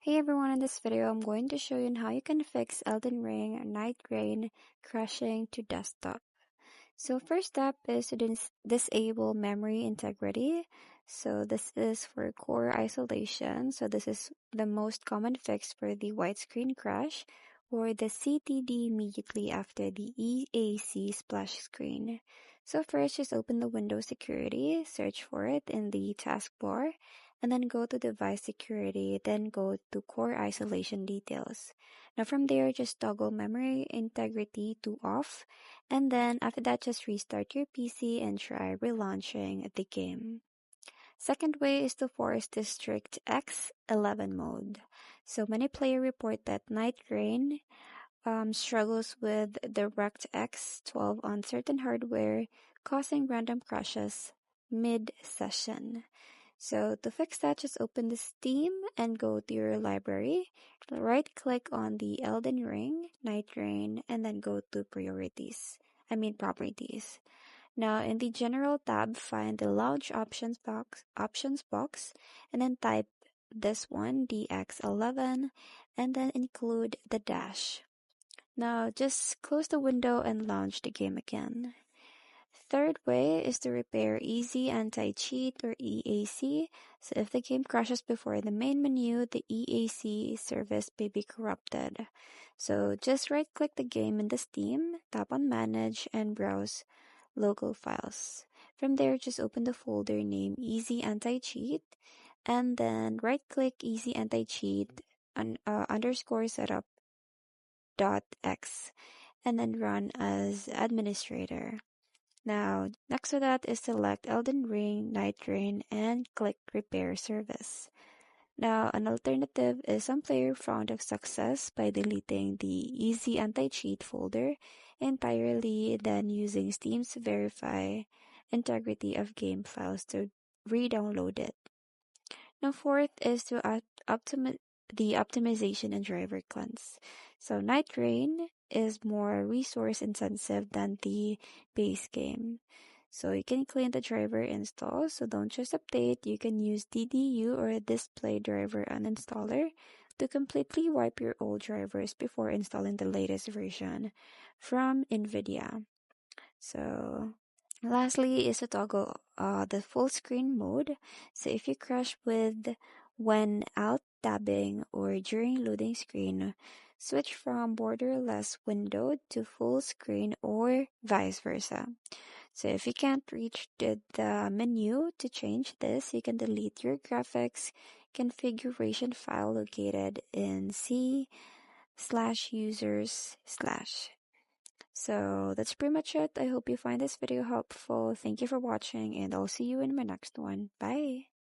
Hey everyone, in this video I'm going to show you on how you can fix Elden Ring Nightreign crashing to desktop. So first step is to disable memory integrity. So this is for core isolation. So this is the most common fix for the white screen crash or the CTD immediately after the EAC splash screen. So first just open the Windows Security, search for it in the taskbar, and then go to device security, then go to core isolation details. Now from there, just toggle memory integrity to off, and then after that, just restart your PC and try relaunching the game. Second way is to force the strict X11 mode. So many players report that Nightreign struggles with DirectX 12 on certain hardware, causing random crashes mid-session. So to fix that, just open the Steam and go to your library. Right click on the Elden Ring Nightreign and then go to properties. Now in the general tab, find the launch options box and then type this one, DX11, and then include the dash. Now just close the window and launch the game again. Third way is to repair Easy Anti-Cheat or EAC. So if the game crashes before the main menu, the EAC service may be corrupted. So just right click the game in the Steam, tap on Manage, and browse local files. From there, just open the folder named Easy Anti-Cheat, and then right click Easy Anti-Cheat underscore setup dot x, and then run as administrator. Now, next to that is select Elden Ring Nightreign and click Repair Service. Now, an alternative is some player found a success by deleting the Easy Anti-Cheat folder entirely, then using Steam's Verify integrity of game files to re-download it. Now, fourth is to the optimization and driver cleanse. So, Nightreign is more resource intensive than the base game. So you can clean the driver install. So don't just update. You can use DDU or a display driver uninstaller to completely wipe your old drivers before installing the latest version from NVIDIA. So lastly is to toggle the full screen mode. So if you crash with when alt tabbing or during loading screen, switch from borderless window to full screen or vice versa. So if you can't reach the menu to change this, you can delete your graphics configuration file located in C/users/. So that's pretty much it. I hope you find this video helpful. Thank you for watching, and I'll see you in my next one. Bye!